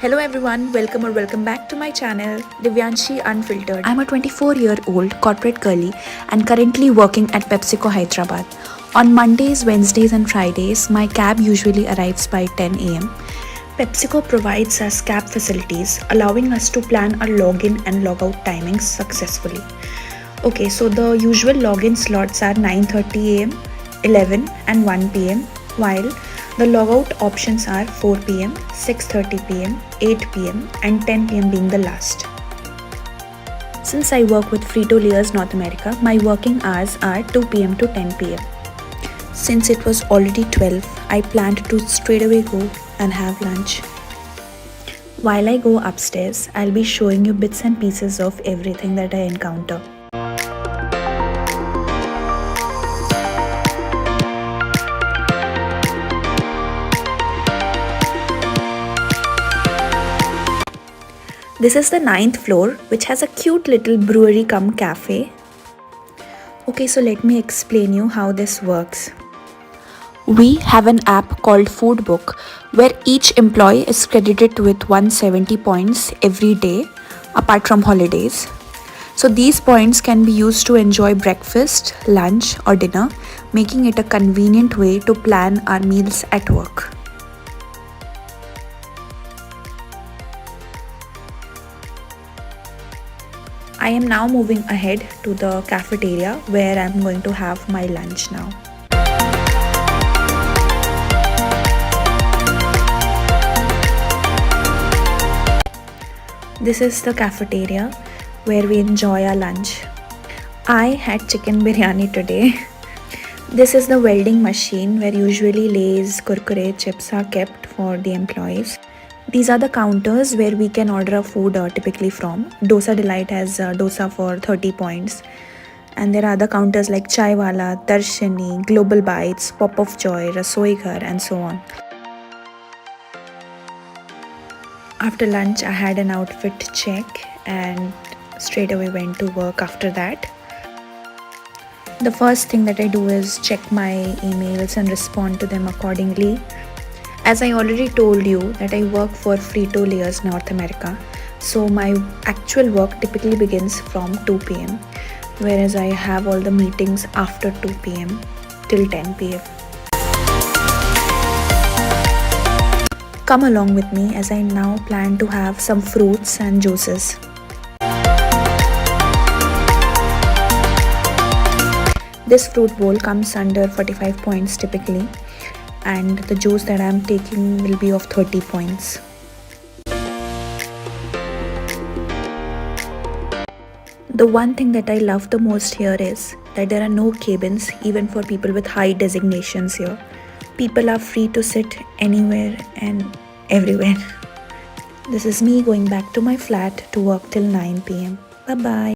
Hello everyone, welcome back to my channel, Divyanshi Unfiltered. I'm a 24-year-old corporate girly and currently working at PepsiCo Hyderabad. On Mondays, Wednesdays and Fridays, my cab usually arrives by 10 am. PepsiCo provides us cab facilities, allowing us to plan our login and logout timings successfully. Okay, so the usual login slots are 9:30 am, 11 and 1 pm, while the logout options are 4 pm, 6:30 pm, 8 pm and 10 pm being the last. Since I work with Frito-Lay's North America, my working hours are 2 pm to 10 pm. Since it was already 12, I planned to straight away go and have lunch. While I go upstairs, I'll be showing you bits and pieces of everything that I encounter. This is the 9th floor, which has a cute little brewery cum cafe. Okay, so let me explain you how this works. We have an app called Foodbook where each employee is credited with 170 points every day apart from holidays. So these points can be used to enjoy breakfast, lunch or dinner, making it a convenient way to plan our meals at work. I am now moving ahead to the cafeteria where I am going to have my lunch now. This is the cafeteria where we enjoy our lunch. I had chicken biryani today. This is the welding machine where usually Lay's, Kurkure, chips are kept for the employees. These are the counters where we can order our food typically from. Dosa Delight has dosa for 30 points. And there are other counters like Chai Wala, Darshini, Global Bites, Pop of Joy, Rasoi Ghar and so on. After lunch, I had an outfit check and straight away went to work after that. The first thing that I do is check my emails and respond to them accordingly. As I already told you that I work for Frito-Lay's North America, so my actual work typically begins from 2 pm, whereas I have all the meetings after 2 pm till 10 pm. Come along with me as I now plan to have some fruits and juices. This fruit bowl comes under 45 points typically, and the juice that I am taking will be of 30 points. The one thing that I love the most here is that there are no cabins even for people with high designations here. People are free to sit anywhere and everywhere. This is me going back to my flat to work till 9 pm. Bye bye.